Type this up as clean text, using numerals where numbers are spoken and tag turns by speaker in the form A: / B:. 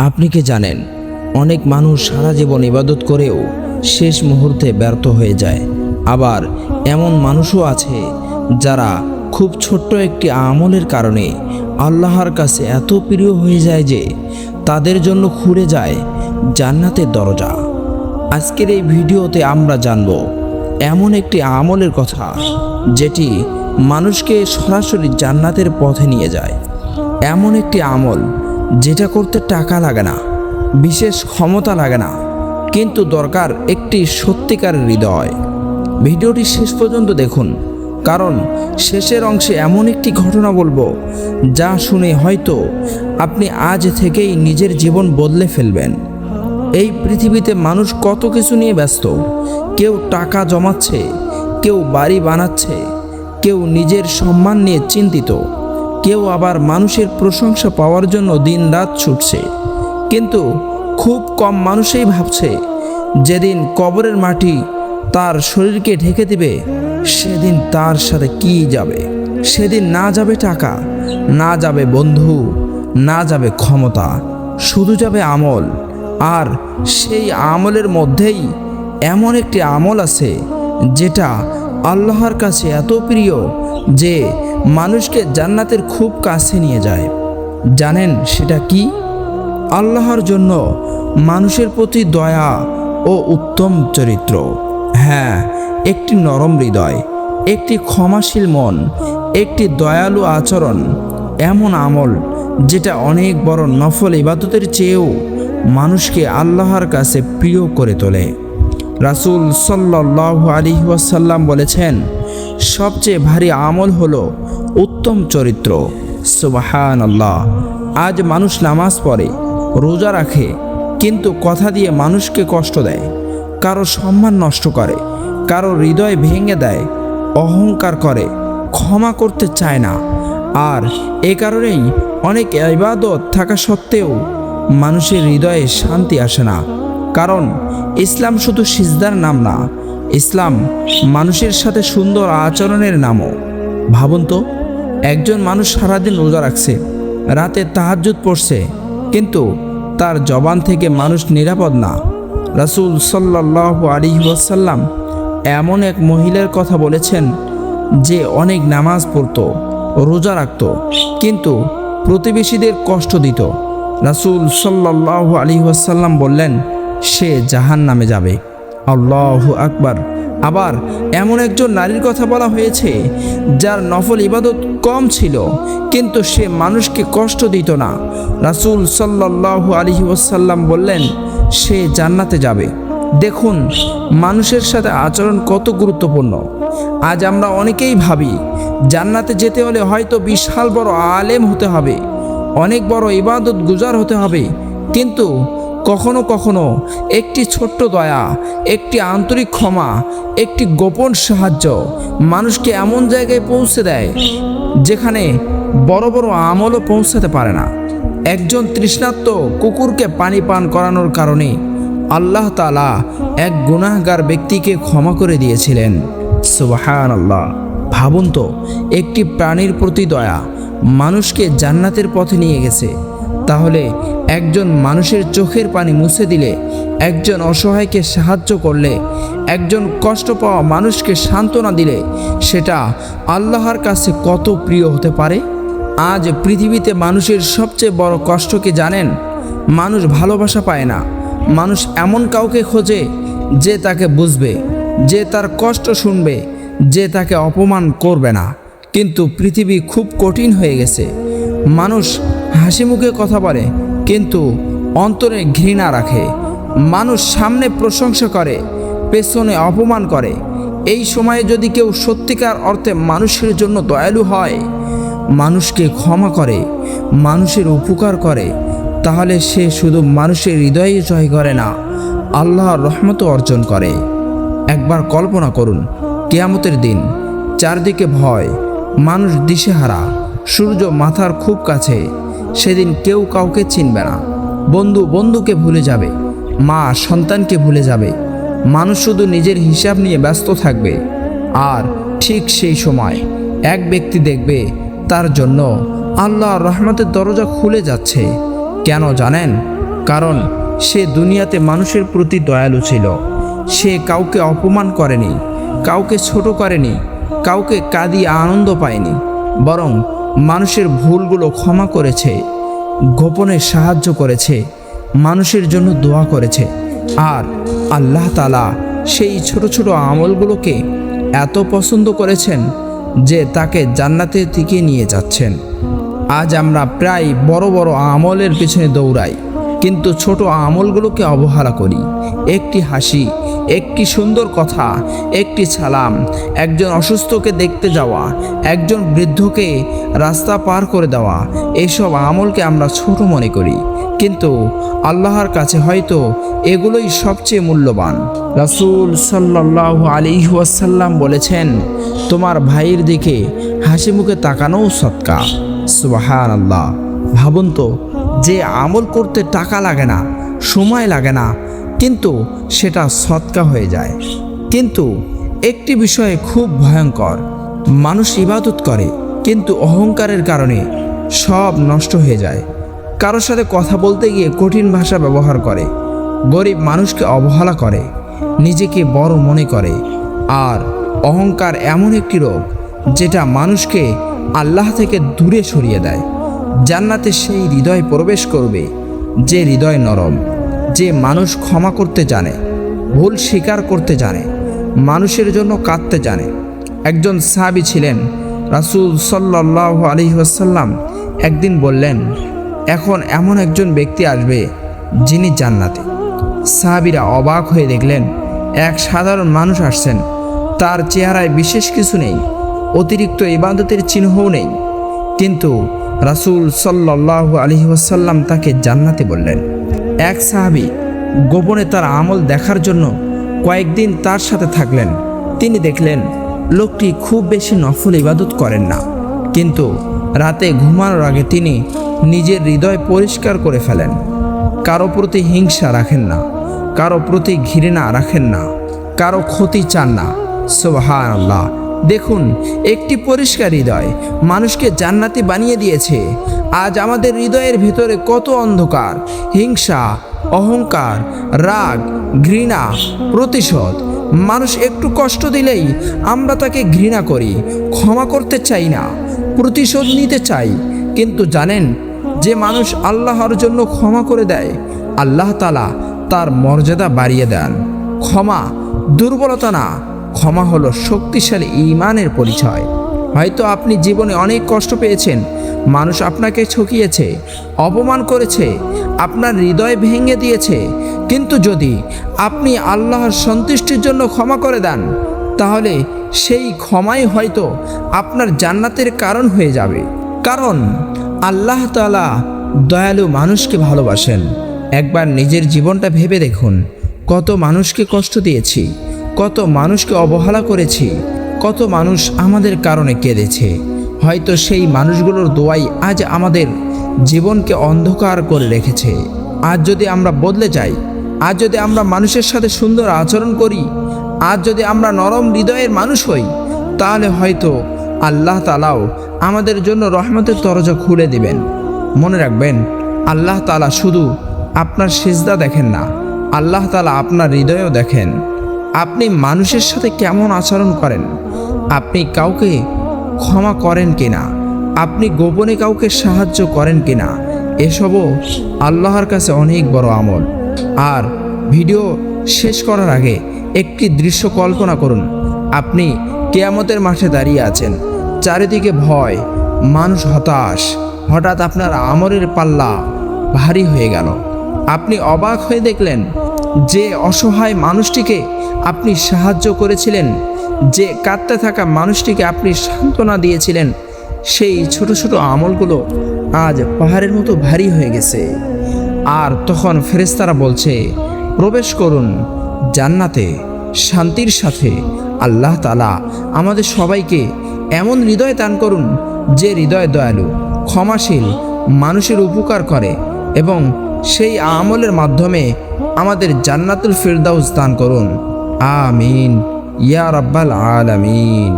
A: আপনি কি জানেন, অনেক মানুষ সারা জীবন ইবাদত করেও শেষ মুহূর্তে ব্যর্থ হয়ে যায়। আবার এমন মানুষও আছে যারা খুব ছোট্ট একটি আমলের কারণে আল্লাহর কাছে এত প্রিয় হয়ে যায় যে তাদের জন্য খুলে যায় জান্নাতের দরজা। আজকের এই ভিডিওতে আমরা জানব এমন একটি আমলের কথা যেটি মানুষকে সরাসরি জান্নাতের পথে নিয়ে যায়। এমন একটি আমল যেটা করতে টাকা লাগে না, বিশেষ ক্ষমতা লাগে না, কিন্তু দরকার একটি সত্যিকারের হৃদয়। ভিডিওটি শেষ পর্যন্ত দেখুন, কারণ শেষের অংশে এমন একটি ঘটনা বলবো যা শুনে হয়তো আপনি আজ থেকেই নিজের জীবন বদলে ফেলবেন। এই পৃথিবীতে মানুষ কত কিছু নিয়ে ব্যস্ত। কেউ টাকা জমাচ্ছে, কেউ বাড়ি বানাচ্ছে, কেউ নিজের সম্মান নিয়ে চিন্তিত, কেউ আবার মানুষের প্রশংসা পাওয়ার জন্য দিনরাত ছুটছে। কিন্তু খুব কম মানুষই ভাবছে যেদিন কবরের মাটি তার শরীরকে ঢেকে দিবে সেদিন তার সাথে কি যাবে। সেদিন না যাবে টাকা, না যাবে বন্ধু, না যাবে ক্ষমতা, শুধু যাবে আমল। আর সেই আমলের মধ্যেই এমন একটি আমল আছে যেটা আল্লাহর কাছে এত প্রিয় যে মানুষকে জান্নাতের খুব কাছে নিয়ে যায়। জানেন সেটা কি? আল্লাহর জন্য মানুষের প্রতি দয়া ও উত্তম চরিত্র। হ্যাঁ, একটি নরম হৃদয়, একটি ক্ষমাশীল মন, একটি দয়ালু আচরণ। এমন আমল যেটা অনেক বড় নফল ইবাদতের চেয়েও মানুষকে আল্লাহর কাছে প্রিয় করে তোলে। রাসূল সাল্লাল্লাহু আলাইহি ওয়াসাল্লাম বলেছেন, সবচেয়ে ভারী আমল হলো উত্তম চরিত্র। সুবহানাল্লাহ। আজ মানুষ নামাজ পড়ে, রোজা রাখে, কিন্তু কথা দিয়ে মানুষকে কষ্ট দেয়, কারো সম্মান নষ্ট করে, কারো হৃদয় ভেঙে দেয়, অহংকার করে, ক্ষমা করতে চায় না। আর এ কারণেই অনেক ইবাদত থাকা সত্ত্বেও মানুষের হৃদয়ে শান্তি আসে না। কারণ ইসলাম শুধু সিজদার নাম না, ইসলাম মানুষের সাথে সুন্দর আচরণের নামও। ভাবুন তো, একজন মানুষ সারাদিন রোজা রাখছে, রাতে তাহাজ্জুদ পড়ছে, কিন্তু তার জবান থেকে মানুষ নিরাপদ না। রাসূল সাল্লাল্লাহু আলাইহি ওয়াসাল্লাম এমন এক মহিলার কথা বলেছেন যে অনেক নামাজ পড়তো, রোজা রাখতো, কিন্তু প্রতিবেশীদের কষ্ট দিত। রাসূল সাল্লাল্লাহু আলাইহি ওয়াসাল্লাম বললেন, সে জাহান্নামে যাবে। আল্লাহু আকবার। আবার এমন একজন নারীর কথা বলা হয়েছে যার নফল ইবাদত কম ছিল, কিন্তু সে মানুষকে কষ্ট দিত না। রাসূল সাল্লাল্লাহু আলাইহি ওয়াসাল্লাম বললেন, সে জান্নাতে যাবে। দেখুন মানুষের সাথে আচরণ কত গুরুত্বপূর্ণ। আজ আমরা অনেকেই ভাবি জান্নাতে যেতে হলে হয়তো বিশাল বড় আলেম হতে হবে, অনেক বড় ইবাদত গুজার হতে হবে, কিন্তু কখনো কখনো একটি ছোট্ট দয়া, একটি আন্তরিক ক্ষমা, একটি গোপন সাহায্য মানুষকে এমন জায়গায় পৌঁছে দেয় যেখানে বড় বড় আমলও পৌঁছাতে পারে না। একজন তৃষ্ণার্ত কুকুরকে পানি পান করানোর কারণে আল্লাহ তাআলা এক গুনাহগার ব্যক্তিকে ক্ষমা করে দিয়েছিলেন। সুবহানাল্লাহ। ভাবুন তো, একটি প্রাণীর প্রতি দয়া মানুষকে জান্নাতের পথে নিয়ে গেছে। তাহলে একজন মানুষের চোখের পানি মুছে দিলে, একজন অসহায়কে সাহায্য করলে, একজন কষ্ট পাওয়া মানুষকে সান্ত্বনা দিলে সেটা আল্লাহর কাছে কত প্রিয় হতে পারে। আজ পৃথিবীতে মানুষের সবচেয়ে বড় কষ্ট কি জানেন? মানুষ ভালোবাসা পায় না। মানুষ এমন কাউকে খোঁজে যে তাকে বুঝবে, যে তার কষ্ট শুনবে, যে তাকে অপমান করবে না। কিন্তু পৃথিবী খুব কঠিন হয়ে গেছে। মানুষ হাসি মুখে কথা বলে, কিন্তু অন্তরে ঘৃণা রাখে। মানুষ সামনে প্রশংসা করে, পেছনে অপমান করে। এই সময়ে যদি কেউ সত্যিকার অর্থে মানুষের জন্য দয়ালু হয়, মানুষকে ক্ষমা করে, মানুষের উপকার করে, তাহলে সে শুধু মানুষের হৃদয়ে জয় করে না, আল্লাহর রহমতও অর্জন করে। একবার কল্পনা করুন, কিয়ামতের দিন, চারদিকে ভয়, মানুষ দিশেহারা, সূর্য মাথার খুব কাছে। সেদিন কেউ কাউকে চিনবে না, বন্ধু বন্ধুকে ভুলে যাবে, মা সন্তানকে ভুলে যাবে, মানুষ শুধু নিজের হিসাব নিয়ে ব্যস্ত থাকবে। আর ঠিক সেই সময় এক ব্যক্তি দেখবে তার জন্য আল্লাহর রহমতের দরজা খুলে যাচ্ছে। কেন জানেন? কারণ সে দুনিয়াতে মানুষের প্রতি দয়ালু ছিল। সে কাউকে অপমান করেনি, কাউকে ছোট করেনি, কাউকে কাঁদিয়ে আনন্দ পায়নি, বরং মানুষের ভুলগুলো ক্ষমা করেছে, গোপনে সাহায্য করেছে, মানুষের জন্য দোয়া করেছে। আর আল্লাহ তাআলা সেই ছোট ছোট আমলগুলোকে এত পছন্দ করেছেন যে তাকে জান্নাতের দিকে নিয়ে যাচ্ছেন। আজ আমরা প্রায় বড় বড় আমলের পিছনে দৌড়াই, কিন্তু ছোট আমলগুলোকে অবহেলা করি। একটি হাসি, একটি সুন্দর কথা, একটি সালাম, একজন অসুস্থকে দেখতে যাওয়া, একজন বৃদ্ধকে রাস্তা পার করে দেওয়া, এসব আমলকে আমরা ছোট মনে করি, কিন্তু আল্লাহর কাছে হয়তো এগুলোই সবচেয়ে মূল্যবান। রাসূল সাল্লাল্লাহু আলাইহি ওয়াসাল্লাম বলেছেন, তোমার ভাইয়ের দিকে হাসি মুখে তাকানোও সদকা। সুবহানাল্লাহ। ভাবুন তো, যে আমল করতে টাকা লাগে না, সময় লাগে না, কিন্তু সেটা সদকা হয়ে যায়। কিন্তু একটি বিষয় খুব ভয়ঙ্কর, মানুষ ইবাদত করে কিন্তু অহংকারের কারণে সব নষ্ট হয়ে যায়। কারোর সাথে কথা বলতে গিয়ে কঠিন ভাষা ব্যবহার করে, গরিব মানুষকে অবহেলা করে, নিজেকে বড় মনে করে। আর অহংকার এমন একটি রোগ যেটা মানুষকে আল্লাহ থেকে দূরে সরিয়ে দেয়। জান্নাতে সেই হৃদয় প্রবেশ করবে যে হৃদয় নরম, যে মানুষ ক্ষমা করতে জানে, ভুল স্বীকার করতে জানে, মানুষের জন্য কাঁদতে জানে। একজন সাহাবী ছিলেন, রাসূল সাল্লাল্লাহু আলাইহি ওয়াসাল্লাম একদিন বললেন, এখন এমন একজন ব্যক্তি আসবে যিনি জান্নাতে। সাহাবীরা অবাক হয়ে দেখলেন এক সাধারণ মানুষ আসছেন, তার চেহারায় বিশেষ কিছু নেই, অতিরিক্ত ইবাদতের চিহ্নও নেই, কিন্তু রাসূল সাল্লাল্লাহু আলাইহি ওয়াসাল্লাম তাকে জান্নাতি বললেন। এক সাহাবী গোপনে তার আমল দেখার জন্য কয়েকদিন তার সাথে থাকলেন। তিনি দেখলেন লোকটি খুব বেশি নফল ইবাদত করেন না, কিন্তু রাতে ঘুমানোর আগে তিনি নিজের হৃদয় পরিষ্কার করে ফেলেন। কারো প্রতি হিংসা রাখেন না, কারো প্রতি ঘৃণা রাখেন না, কারো ক্ষতি চান না। সুবহানাল্লাহ। দেখুন, একটি পরিষ্কার হৃদয় মানুষকে জান্নাতি বানিয়ে দিয়েছে। আজ আমাদের হৃদয়ের ভেতরে কত অন্ধকার, হিংসা, অহংকার, রাগ, ঘৃণা, প্রতিশোধ। মানুষ একটু কষ্ট দিলেই আমরা তাকে ঘৃণা করি, ক্ষমা করতে চাই না, প্রতিশোধ নিতে চাই। কিন্তু জানেন, যে মানুষ আল্লাহর জন্য ক্ষমা করে দেয়, আল্লাহ তাআলা তার মর্যাদা বাড়িয়ে দেন। ক্ষমা দুর্বলতা না, ক্ষমা হলো শক্তিশালী ঈমানের পরিচয়। হয়তো আপনি জীবনে অনেক কষ্ট পেয়েছেন, মানুষ আপনাকে ঠকিয়েছে, অপমান করেছে, আপনার হৃদয় ভেঙে দিয়েছে, কিন্তু যদি আপনি আল্লাহর সন্তুষ্টির জন্য ক্ষমা করে দেন, তাহলে সেই ক্ষমাই হয়তো আপনার জান্নাতের কারণ হয়ে যাবে। কারণ আল্লাহ তাআলা দয়ালু মানুষকে ভালোবাসেন। একবার নিজের জীবনটা ভেবে দেখুন, কত মানুষকে কষ্ট দিয়েছি, কত মানুষকে অবহেলা করেছি, কত মানুষ আমাদের কারণে কেঁদেছে। হয়তো সেই মানুষগুলোর দোয়াই আজ আমাদের জীবনকে অন্ধকার করে রেখেছে। আজ যদি আমরা বদলে যাই, আজ যদি আমরা মানুষের সাথে সুন্দর আচরণ করি, আজ যদি আমরা নরম হৃদয়ের মানুষ হই, তাহলে হয়তো আল্লাহ তাআলাও আমাদের জন্য রহমতের দরজা খুলে দিবেন। মনে রাখবেন, আল্লাহ তাআলা শুধু আপনার সিজদা দেখেন না, আল্লাহ তাআলা আপনার হৃদয়ও দেখেন। আপনি মানুষের সাথে কেমন আচরণ করেন, আপনি কাউকে ক্ষমা করেন কিনা, আপনি গোপনে কাউকে সাহায্য করেন কিনা, এসবও আল্লাহর কাছে অনেক বড় আমল। আর ভিডিও শেষ করার আগে একটি দৃশ্য কল্পনা করুন। আপনি কিয়ামতের মাঠে দাঁড়িয়ে আছেন, চারিদিকে ভয়, মানুষ হতাশ। হঠাৎ আপনার আমলের পাল্লা ভারী হয়ে গেল। আপনি অবাক হয়ে দেখলেন যে অসহায় মানুষটিকে আপনি সাহায্য করেছিলেন, যে কাঁদতে থাকা মানুষটিকে আপনি সান্ত্বনা দিয়েছিলেন, সেই ছোট ছোট আমলগুলো আজ পাহাড়ের মতো ভারী হয়ে গেছে। আর তখন ফেরেশতারা বলছে, প্রবেশ করুন জান্নাতে শান্তির সাথে। আল্লাহ তাআলা আমাদের সবাইকে এমন হৃদয় দান করুন যে হৃদয় দয়ালু, ক্ষমাশীল, মানুষের উপকার করে, এবং সেই আমলের মাধ্যমে আমাদের জান্নাতুল ফিরদাউস দান করুন। আমিন ইয়া রাব্বাল আলামিন।